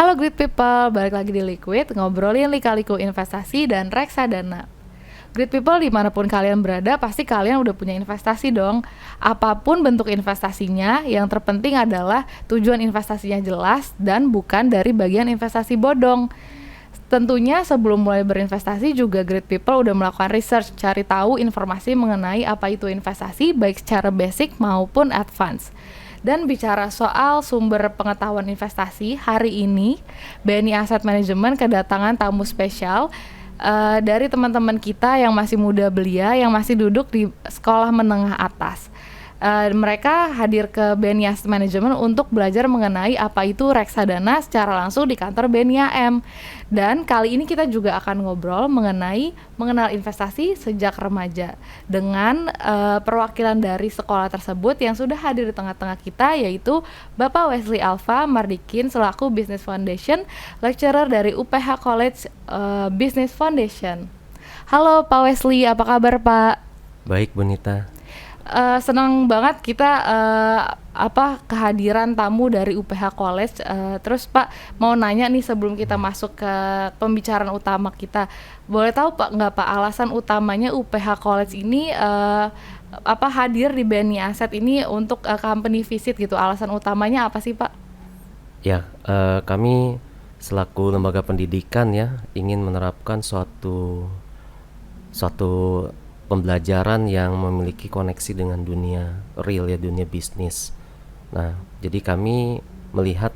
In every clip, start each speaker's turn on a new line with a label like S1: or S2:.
S1: Halo great people, balik lagi di Liquid, ngobrolin lika-liku investasi dan reksadana. Great people dimanapun kalian berada, pasti kalian udah punya investasi dong. Apapun bentuk investasinya, yang terpenting adalah tujuan investasinya jelas dan bukan dari bagian investasi bodong. Tentunya sebelum mulai berinvestasi juga great people udah melakukan research, cari tahu informasi mengenai apa itu investasi baik secara basic maupun advance. Dan bicara soal sumber pengetahuan investasi, hari ini BNI Asset Management kedatangan tamu spesial dari teman-teman kita yang masih muda belia, yang masih duduk di sekolah menengah atas. Mereka hadir ke BNI Asset Management untuk belajar mengenai apa itu reksadana secara langsung di kantor BNI AM. Dan kali ini kita juga akan ngobrol mengenai mengenal investasi sejak remaja dengan perwakilan dari sekolah tersebut yang sudah hadir di tengah-tengah kita, yaitu Bapak Wesley Alfa Mardikin selaku Business Foundation Lecturer dari UPH College Business Foundation. Halo Pak Wesley, apa kabar Pak?
S2: Baik, Bonita.
S1: Senang banget kita kehadiran tamu dari UPH College. Terus Pak mau nanya nih sebelum kita masuk ke pembicaraan utama kita, boleh tahu Pak nggak Pak alasan utamanya UPH College ini hadir di BNI Asset ini untuk company visit gitu? Alasan utamanya apa sih Pak?
S2: Ya, kami selaku lembaga pendidikan ya ingin menerapkan suatu pembelajaran yang memiliki koneksi dengan dunia real ya, dunia bisnis. Nah, jadi kami melihat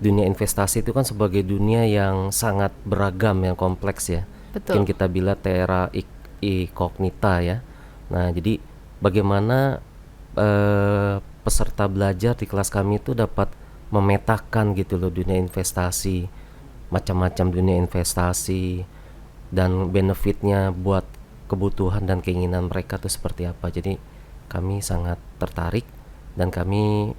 S2: dunia investasi itu kan sebagai dunia yang sangat beragam, yang kompleks ya.
S1: Betul.
S2: Mungkin kita bilang terra incognita ya. Nah, jadi bagaimana peserta belajar di kelas kami itu dapat memetakan gitu loh dunia investasi, macam-macam dunia investasi dan benefitnya buat kebutuhan dan keinginan mereka tuh seperti apa. Jadi kami sangat tertarik dan kami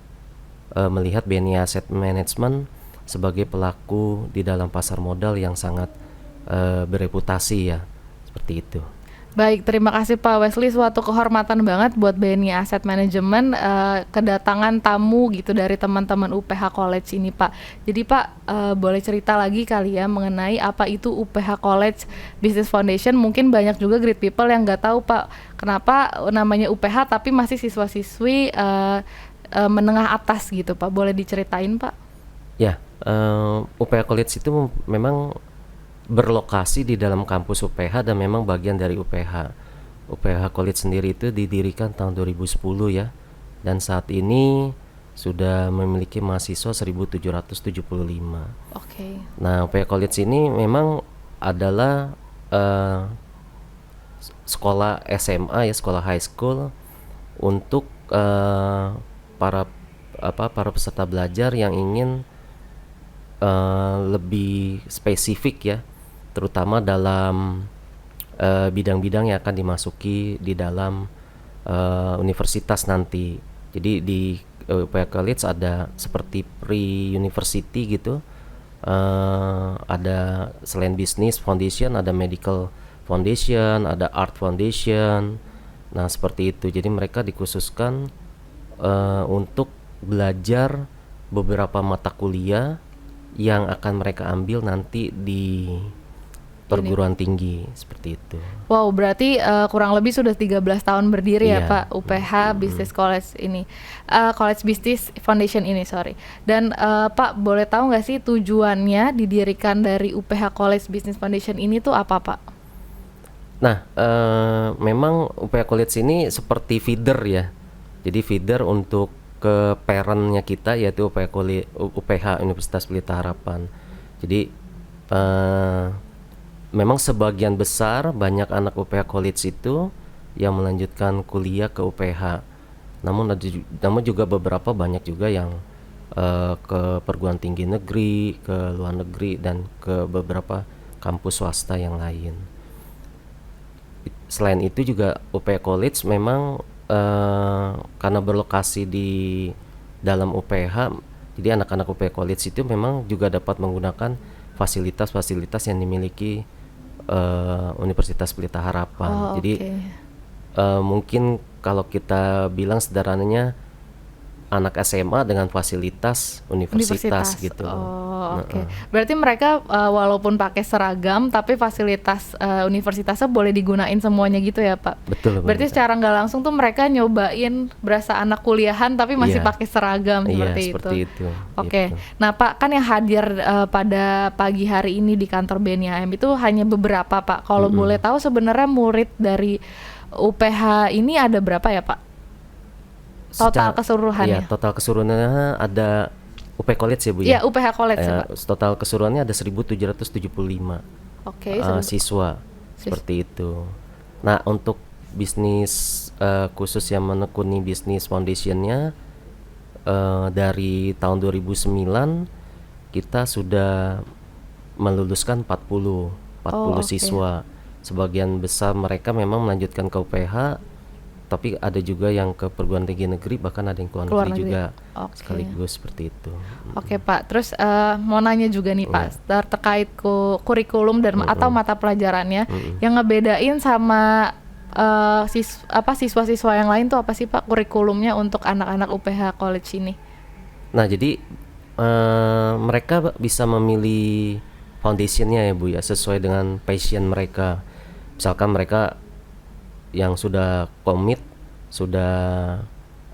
S2: melihat BNI Asset Management sebagai pelaku di dalam pasar modal yang sangat bereputasi ya, seperti itu.
S1: Baik, terima kasih Pak Wesley. Suatu kehormatan banget buat BNI Asset Management kedatangan tamu gitu dari teman-teman UPH College ini Pak. Jadi Pak boleh cerita lagi kali ya mengenai apa itu UPH College Business Foundation. Mungkin banyak juga great people yang nggak tahu Pak kenapa namanya UPH tapi masih siswa-siswi menengah atas gitu Pak. Boleh diceritain Pak?
S2: Ya, UPH College itu memang berlokasi di dalam kampus UPH dan memang bagian dari UPH. UPH College sendiri itu didirikan tahun 2010 ya, dan saat ini sudah memiliki mahasiswa 1775.
S1: Oke.
S2: Nah, UPH College ini memang adalah sekolah SMA ya, sekolah high school untuk para peserta belajar yang ingin lebih spesifik ya, terutama dalam bidang-bidang yang akan dimasuki di dalam universitas nanti. Jadi di UPH College ada seperti pre-university gitu, ada selain business foundation, ada medical foundation, ada art foundation. Nah seperti itu. Jadi mereka dikhususkan untuk belajar beberapa mata kuliah yang akan mereka ambil nanti di perguruan tinggi, seperti itu.
S1: Wow, berarti kurang lebih sudah 13 tahun berdiri ya
S2: Iya.
S1: Pak UPH Business College ini, College Business Foundation ini, sorry. Dan Pak boleh tahu nggak sih tujuannya didirikan dari UPH College Business Foundation ini tuh apa Pak?
S2: Nah, memang UPH College ini seperti feeder ya. Jadi feeder untuk ke parentnya kita, yaitu UPH Universitas Pelita Harapan. Jadi memang sebagian besar banyak anak UPH College itu yang melanjutkan kuliah ke UPH. Namun juga beberapa banyak juga yang ke perguruan tinggi negeri, ke luar negeri, dan ke beberapa kampus swasta yang lain. Selain itu juga UPH College memang karena berlokasi di dalam UPH, jadi anak-anak UPH College itu memang juga dapat menggunakan fasilitas-fasilitas yang dimiliki Universitas Pelita Harapan. Jadi mungkin kalau kita bilang sederhananya anak SMA dengan fasilitas universitas gitu loh.
S1: Oh, oke.
S2: Heeh.
S1: Berarti mereka walaupun pakai seragam, tapi fasilitas universitasnya boleh digunain semuanya gitu ya, Pak?
S2: Betul
S1: Berarti
S2: benar.
S1: secara nggak langsung tuh mereka nyobain berasa anak kuliahan, tapi masih
S2: Iya,
S1: pakai seragam
S2: iya
S1: seperti itu.
S2: seperti itu,
S1: Oke.
S2: gitu.
S1: Nah, Pak, kan yang hadir pada pagi hari ini di kantor BNI AM itu hanya beberapa, Pak. Kalau boleh tahu sebenarnya murid dari UPH ini ada berapa ya, Pak? Total
S2: Iya,
S1: keseluruhannya?
S2: total keseluruhannya ada UP College ya Bu
S1: Iya,
S2: ya.
S1: UPH College ya, Pak.
S2: Total keseluruhannya ada 1.775
S1: Oke,
S2: siswa seperti itu. Nah, untuk bisnis khusus yang menekuni bisnis foundationnya dari tahun 2009 kita sudah meluluskan 40
S1: Oh, oke.
S2: siswa. Sebagian besar mereka memang melanjutkan ke UPH, tapi ada juga yang ke perguruan tinggi negeri, bahkan ada yang ke luar
S1: Keluar
S2: negeri
S1: negeri.
S2: juga
S1: Oke.
S2: sekaligus seperti itu.
S1: Oke, Pak. Terus mau nanya juga nih, Pak,
S2: Iya.
S1: terkait kurikulum dan atau mata pelajarannya yang ngebedain sama siswa-siswa yang lain tuh apa sih, Pak, kurikulumnya untuk anak-anak UPH College ini?
S2: Nah, jadi mereka bisa memilih foundationnya ya Bu ya, sesuai dengan passion mereka. Misalkan mereka yang sudah komit, sudah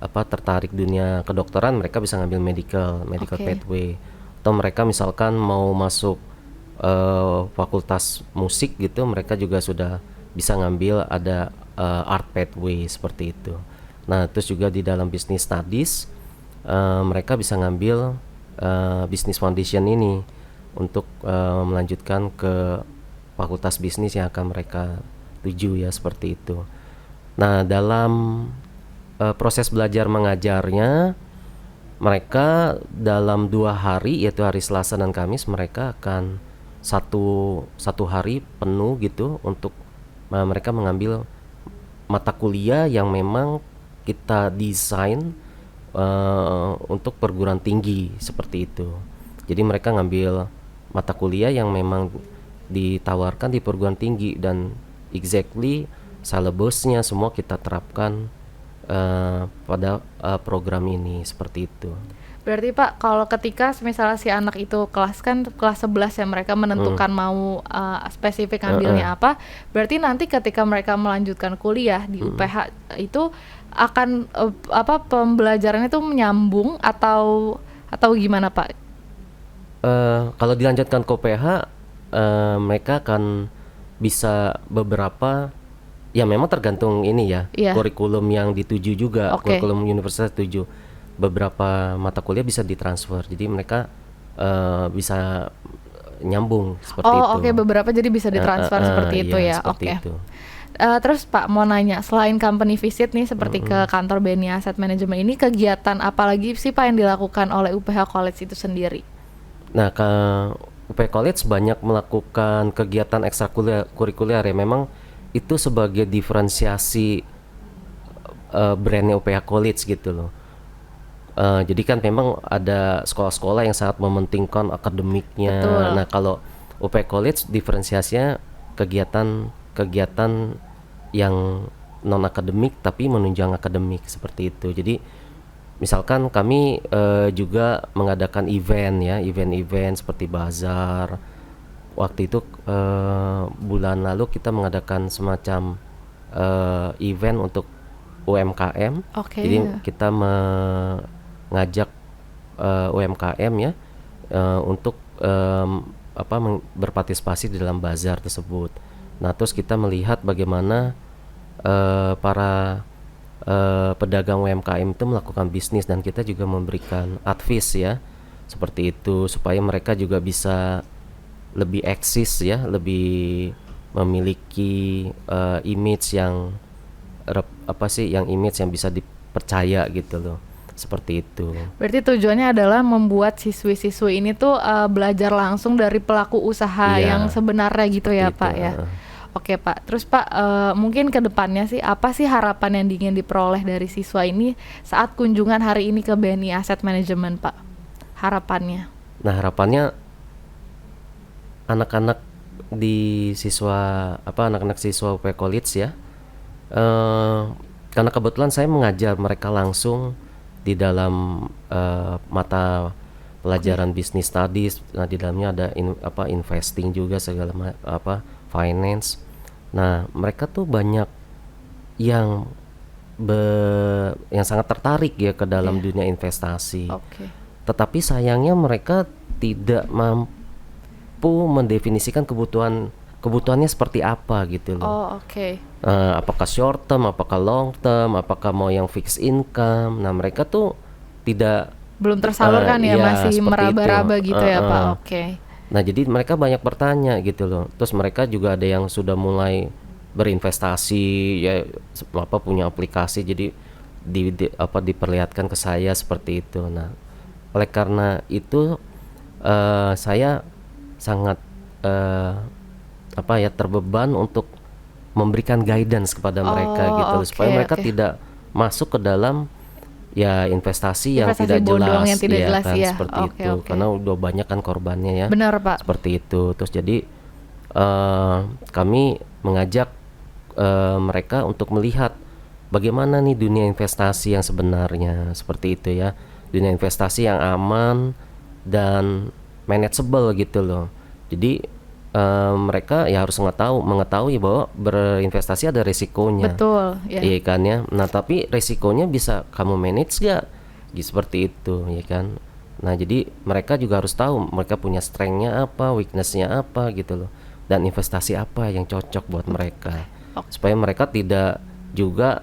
S2: tertarik dunia kedokteran, mereka bisa ngambil medical
S1: Oke.
S2: pathway. Atau mereka misalkan mau masuk fakultas musik gitu, mereka juga sudah bisa ngambil ada art pathway seperti itu. Nah, terus juga di dalam business studies mereka bisa ngambil business foundation ini untuk melanjutkan ke fakultas bisnis yang akan mereka tuju ya, seperti itu. Nah, dalam proses belajar mengajarnya, mereka dalam 2 hari, yaitu hari Selasa dan Kamis, mereka akan satu hari penuh gitu untuk mereka mengambil mata kuliah yang memang kita desain untuk perguruan tinggi seperti itu. Jadi mereka ngambil mata kuliah yang memang ditawarkan di perguruan tinggi, dan exactly syllabusnya semua kita terapkan pada program ini seperti itu.
S1: Berarti, Pak, kalau ketika misalnya si anak itu kelas 11 ya, mereka menentukan mau spesifik ambilnya apa, berarti nanti ketika mereka melanjutkan kuliah di UPH itu akan pembelajarannya itu menyambung atau gimana, Pak?
S2: Kalau dilanjutkan ke UPH, mereka akan bisa beberapa, ya memang tergantung ini ya,
S1: Iya.
S2: kurikulum yang dituju juga,
S1: Oke.
S2: kurikulum universitas tuju. Beberapa mata kuliah bisa ditransfer, jadi mereka bisa nyambung seperti itu.
S1: Oh, oke, beberapa jadi bisa ditransfer seperti itu
S2: iya,
S1: ya.
S2: seperti
S1: Oke.
S2: itu.
S1: Terus, Pak, mau nanya, selain company visit nih seperti ke kantor BNI Asset Management ini, kegiatan apa lagi sih, Pak, yang dilakukan oleh UPH College itu sendiri?
S2: Nah, ke UP College banyak melakukan kegiatan ekstrakurikuler ya, memang itu sebagai diferensiasi brandnya UPH College gitu loh. Jadi kan memang ada sekolah-sekolah yang sangat mementingkan akademiknya.
S1: Betul.
S2: Nah, kalau UP College diferensiasinya kegiatan yang non akademik tapi menunjang akademik seperti itu. Jadi misalkan kami juga mengadakan event seperti bazar. Waktu itu bulan lalu kita mengadakan semacam event untuk UMKM.
S1: Oke.
S2: Jadi kita mengajak UMKM ya untuk berpartisipasi di dalam bazar tersebut. Nah, terus kita melihat bagaimana para pedagang UMKM itu melakukan bisnis, dan kita juga memberikan advice ya seperti itu, supaya mereka juga bisa lebih eksis ya, lebih memiliki image yang image yang bisa dipercaya gitu loh, seperti itu.
S1: Berarti tujuannya adalah membuat siswi-siswi ini tuh belajar langsung dari pelaku usaha
S2: Iya,
S1: yang sebenarnya gitu ya,
S2: seperti
S1: Pak
S2: itu,
S1: ya. Oke, Pak. Terus, Pak, mungkin ke depannya sih apa sih harapan yang ingin diperoleh dari siswa ini saat kunjungan hari ini ke BNI Asset Management, Pak? Harapannya.
S2: Nah, harapannya anak-anak anak-anak siswa UP College ya, karena kebetulan saya mengajar mereka langsung di dalam mata pelajaran bisnis studies. Nah, di dalamnya ada investing juga segala finance. Nah, mereka tuh banyak yang yang sangat tertarik ya ke dalam
S1: Iya.
S2: dunia investasi.
S1: Oke.
S2: Tetapi sayangnya mereka tidak mampu mendefinisikan kebutuhannya seperti apa gitu loh.
S1: Oh, oke.
S2: Apakah short term, apakah long term, apakah mau yang fixed income. Nah, mereka tuh tidak
S1: Belum tersalurkan ya,
S2: ya
S1: masih
S2: seperti itu.
S1: meraba-raba gitu ya, Pak. Oke.
S2: Nah, jadi mereka banyak bertanya gitu loh. Terus mereka juga ada yang sudah mulai berinvestasi ya, punya aplikasi, jadi diperlihatkan ke saya seperti itu. Nah, oleh karena itu saya sangat terbeban untuk memberikan guidance kepada mereka gitu loh, supaya mereka tidak masuk ke dalam ya investasi yang
S1: Investasi
S2: tidak
S1: bodong
S2: jelas,
S1: yang tidak jelas
S2: kan,
S1: ya.
S2: seperti
S1: Oke,
S2: itu.
S1: oke.
S2: Karena udah banyak kan korbannya ya.
S1: Benar, Pak.
S2: Seperti itu. Terus jadi kami mengajak mereka untuk melihat bagaimana nih dunia investasi yang sebenarnya, seperti itu ya. Dunia investasi yang aman dan manageable gitu loh. Jadi mereka ya harus mengetahui bahwa berinvestasi ada risikonya.
S1: Betul, ya.
S2: Iya kan ya. Nah, tapi risikonya bisa kamu manage gak? Seperti itu ya kan. Nah, jadi mereka juga harus tahu mereka punya strength-nya apa, weakness-nya apa gitu loh. Dan investasi apa yang cocok buat mereka. Supaya mereka tidak juga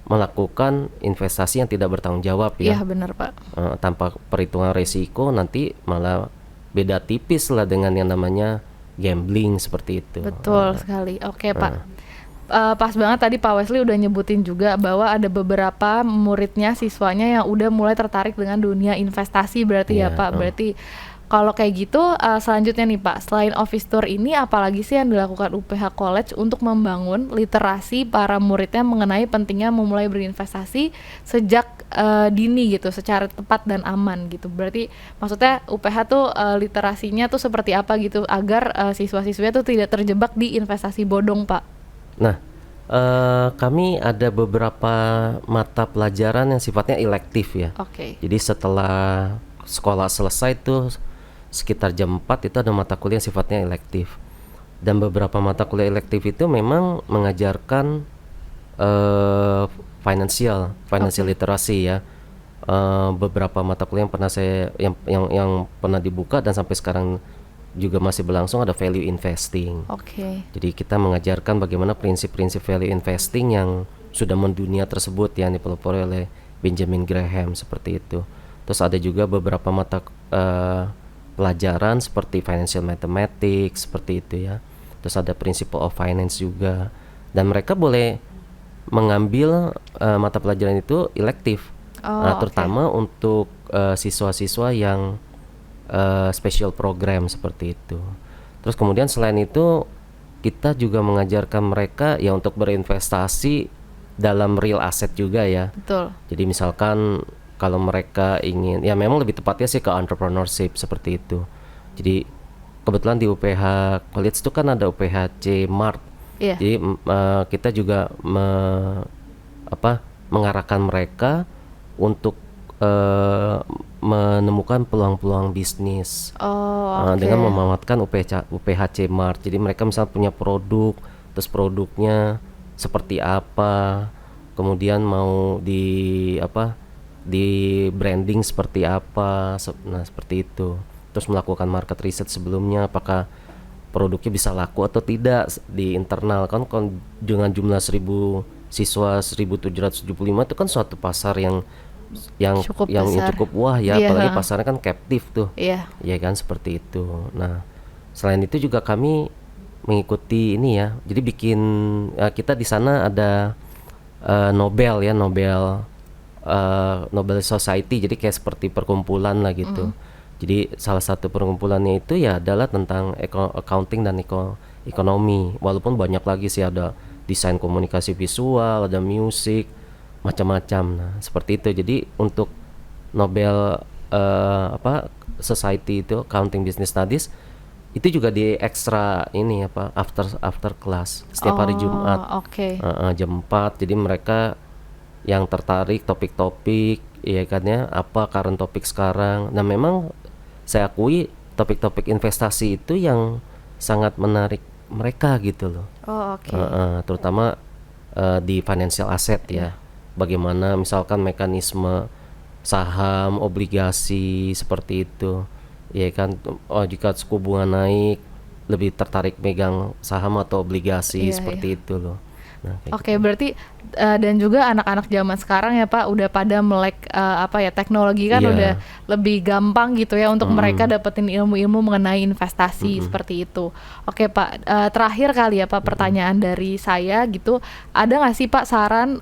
S2: melakukan investasi yang tidak bertanggung jawab ya.
S1: Iya, benar, Pak.
S2: Tanpa perhitungan risiko, nanti malah beda tipis lah dengan yang namanya gambling seperti itu.
S1: Betul sekali. Oke, Pak. Pas banget tadi Pak Wesley udah nyebutin juga bahwa ada beberapa muridnya, siswanya yang udah mulai tertarik dengan dunia investasi berarti ya, Pak. Berarti kalau kayak gitu selanjutnya nih Pak, selain office tour ini apalagi sih yang dilakukan UPH College untuk membangun literasi para muridnya mengenai pentingnya memulai berinvestasi sejak dini gitu, secara tepat dan aman gitu. Berarti maksudnya UPH tuh literasinya tuh seperti apa gitu agar siswa-siswinya tuh tidak terjebak di investasi bodong, Pak.
S2: Nah, kami ada beberapa mata pelajaran yang sifatnya elektif ya.
S1: Oke.
S2: Jadi setelah sekolah selesai tuh sekitar jam 4 itu ada mata kuliah yang sifatnya elektif. Dan beberapa mata kuliah elektif itu memang mengajarkan financial literacy ya. Beberapa mata kuliah yang pernah yang pernah dibuka dan sampai sekarang juga masih berlangsung ada value investing.
S1: Oke.
S2: Jadi kita mengajarkan bagaimana prinsip-prinsip value investing yang sudah mendunia tersebut yang dipelopori oleh Benjamin Graham seperti itu. Terus ada juga beberapa mata pelajaran seperti financial mathematics seperti itu ya. Terus ada principle of finance juga. Dan mereka boleh mengambil mata pelajaran itu elektif. Terutama untuk siswa-siswa yang special program seperti itu. Terus kemudian selain itu kita juga mengajarkan mereka ya untuk berinvestasi dalam real asset juga ya.
S1: Betul.
S2: Jadi misalkan kalau mereka ingin, ya memang lebih tepatnya sih ke entrepreneurship seperti itu. Jadi kebetulan di UPH College itu kan ada UPH Mart.
S1: Iya.
S2: Jadi kita juga mengarahkan mereka untuk menemukan peluang-peluang bisnis dengan memanfaatkan UPH Mart. Jadi mereka misalnya punya produk, terus produknya seperti apa, kemudian mau di branding seperti apa, nah seperti itu. Terus melakukan market research sebelumnya, apakah produknya bisa laku atau tidak di internal kan dengan jumlah 1.000 siswa 1.775 itu kan suatu pasar yang
S1: cukup
S2: wah ya, apalagi pasarnya kan captive tuh.
S1: Iya.
S2: Ya kan seperti itu. Nah, selain itu juga kami mengikuti ini ya. Jadi bikin kita di sana ada Nobel Society. Jadi kayak seperti perkumpulan lah gitu. Jadi salah satu perkumpulannya itu ya adalah tentang accounting dan ekonomi. Walaupun banyak lagi sih, ada desain komunikasi visual, ada musik, macam-macam. Nah, seperti itu. Jadi untuk Nobel Society itu Accounting Business Studies itu juga di ekstra ini after class setiap hari Jumat.
S1: Oke.
S2: Jam 4. Jadi mereka yang tertarik topik-topik iya kan ya, apa current topik sekarang. Nah memang saya akui topik-topik investasi itu yang sangat menarik mereka gitu loh.
S1: Oh, oke.
S2: Terutama di financial asset ya.
S1: Iya.
S2: Bagaimana misalkan mekanisme saham, obligasi seperti itu. Ya kan, oh jika suku bunga naik lebih tertarik megang saham atau obligasi
S1: Iya, iya.
S2: seperti itu loh. Nah, kayak
S1: Oke,
S2: gitu.
S1: berarti dan juga anak-anak zaman sekarang ya Pak udah pada melek apa ya, teknologi kan udah
S2: Iya,
S1: lebih gampang gitu ya untuk mereka
S2: mm-mm,
S1: dapetin ilmu-ilmu mengenai investasi
S2: mm-mm,
S1: seperti itu. Oke Pak, terakhir kali ya Pak
S2: mm-mm.
S1: pertanyaan dari saya gitu, ada nggak sih Pak saran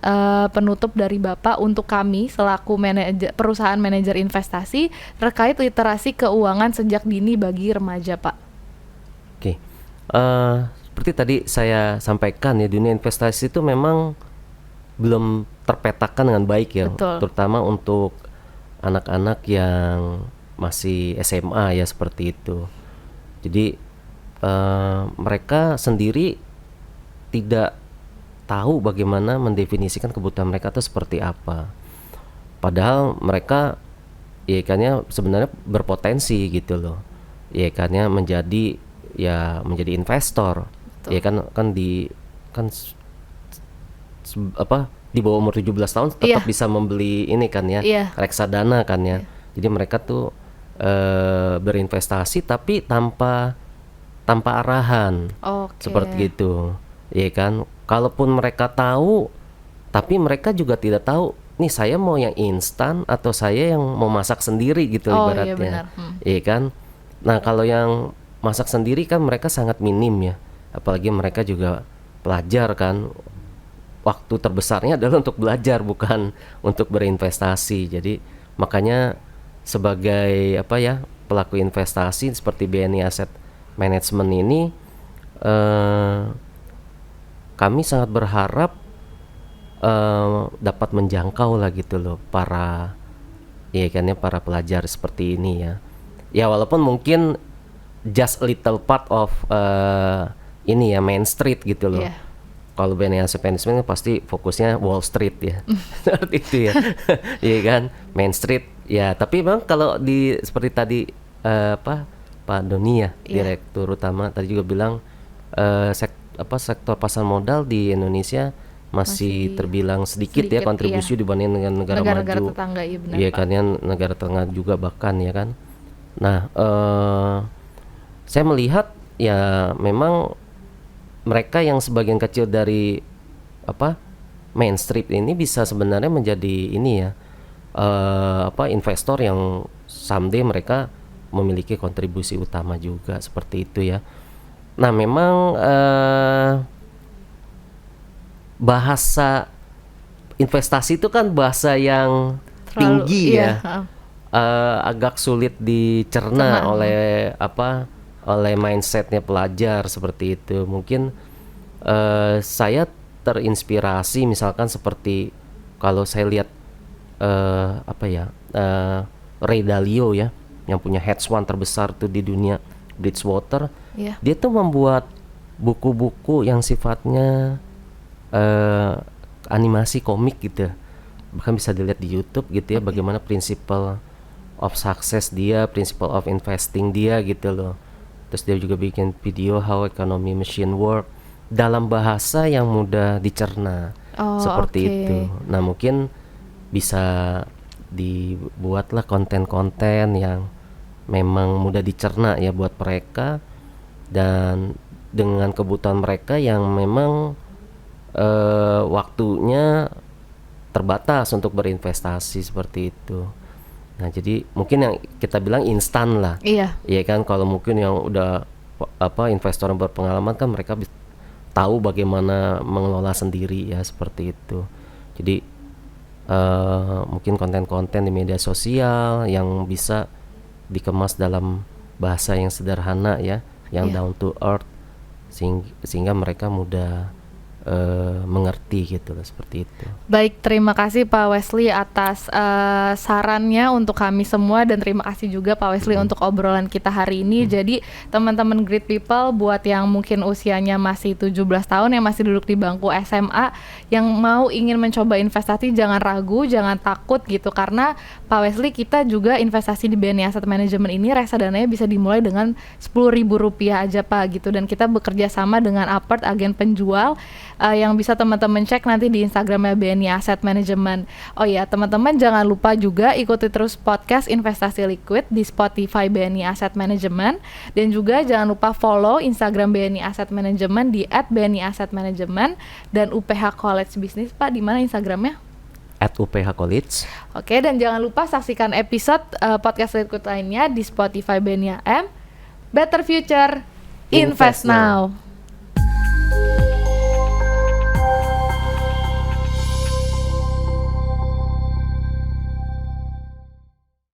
S1: penutup dari Bapak untuk kami selaku perusahaan manajer investasi terkait literasi keuangan sejak dini bagi remaja Pak?
S2: Oke. Seperti tadi saya sampaikan ya, dunia investasi itu memang belum terpetakan dengan baik ya,
S1: Betul.
S2: terutama untuk anak-anak yang masih SMA ya seperti itu. Jadi mereka sendiri tidak tahu bagaimana mendefinisikan kebutuhan mereka itu seperti apa. Padahal mereka ya ikannya sebenarnya berpotensi gitu loh. Ya ikannya menjadi investor.
S1: Betul.
S2: Ya kan kan kan apa di bawah umur 17 tahun tetap
S1: Iya,
S2: bisa membeli ini kan ya,
S1: iya,
S2: reksadana kan ya.
S1: iya.
S2: Jadi mereka tuh berinvestasi tapi tanpa tanpa arahan
S1: Oke.
S2: seperti itu. Ya kan, kalaupun mereka tahu tapi mereka juga tidak tahu nih saya mau yang instan atau saya yang mau masak sendiri gitu
S1: Oh iya
S2: ibaratnya.
S1: benar.
S2: Iya kan. Nah, kalau yang masak sendiri kan mereka sangat minim ya. Apalagi mereka juga pelajar kan. Waktu terbesarnya adalah untuk belajar bukan untuk berinvestasi. Jadi makanya sebagai apa ya, pelaku investasi seperti BNI Asset Management ini eh, kami sangat berharap dapat menjangkau lah gitu loh para ya kan ya para pelajar seperti ini ya. Ya walaupun mungkin just a little part of ini ya Main Street gitu loh.
S1: Iya.
S2: Kalau BNI Asset Management pasti fokusnya Wall Street ya. Seperti itu ya. Iya kan, Main Street. Ya, tapi memang kalau di seperti tadi apa Pak Doni ya,
S1: Iya.
S2: Direktur Utama tadi juga bilang sektor pasar modal di Indonesia masih
S1: Masih
S2: terbilang sedikit ya
S1: sedikit, iya.
S2: kontribusi dibanding dengan negara
S1: Negara-negara
S2: maju.
S1: tetangga, iya benar
S2: Iya
S1: Pak.
S2: kan ya, negara tengah juga bahkan ya kan. Nah, saya melihat ya memang mereka yang sebagian kecil dari apa mainstream ini bisa sebenarnya menjadi ini ya investor yang someday mereka memiliki kontribusi utama juga seperti itu ya. Nah memang bahasa investasi itu kan bahasa yang
S1: Terlalu
S2: tinggi
S1: iya,
S2: ya,
S1: heeh.
S2: agak sulit dicerna
S1: Cerna,
S2: oleh oleh mindsetnya pelajar seperti itu. Mungkin saya terinspirasi misalkan seperti kalau saya lihat Ray Dalio ya yang punya hedge fund terbesar tuh di dunia, Bridgewater.
S1: Iya.
S2: Dia tuh membuat buku-buku yang sifatnya eh, animasi komik gitu, bahkan bisa dilihat di YouTube gitu ya,
S1: Oke.
S2: bagaimana principle of success dia, principle of investing dia gitu loh. Terus dia juga bikin video how economy machine work dalam bahasa yang mudah dicerna
S1: Oh,
S2: seperti
S1: oke.
S2: itu. Nah mungkin bisa dibuatlah konten-konten yang memang mudah dicerna ya buat mereka dan dengan kebutuhan mereka yang memang waktunya terbatas untuk berinvestasi seperti itu. Nah, jadi mungkin yang kita bilang instan lah.
S1: Iya.
S2: Iya kan, kalau mungkin yang udah investor yang berpengalaman kan mereka tahu bagaimana mengelola sendiri ya seperti itu. Jadi mungkin konten-konten di media sosial yang bisa dikemas dalam bahasa yang sederhana ya, yang
S1: Iya.
S2: down to earth sehingga mereka mudah mengerti gitu loh, seperti itu.
S1: Baik, terima kasih Pak Wesley atas sarannya untuk kami semua, dan terima kasih juga Pak Wesley untuk obrolan kita hari ini. Jadi teman-teman Great People, buat yang mungkin usianya masih 17 tahun, yang masih duduk di bangku SMA, yang mau ingin mencoba investasi, jangan ragu, jangan takut gitu, karena Pak Wesley, kita juga investasi di BNI Asset Management ini reksadananya bisa dimulai dengan Rp10.000 aja Pak gitu, dan kita bekerja sama dengan Apert, agen penjual, yang bisa teman-teman cek nanti di Instagramnya BNI Asset Management. Oh ya, teman-teman jangan lupa juga ikuti terus podcast Investasi Liquid di Spotify BNI Asset Management, dan juga jangan lupa follow Instagram BNI Asset Management di @bni-asset-management dan UPH College Business. Pak, di mana Instagramnya?
S2: @UPH College.
S1: Oke, dan jangan lupa saksikan episode podcast Liquid lainnya di Spotify BNI AM. Better Future, Invest
S2: Invest now.
S1: Now.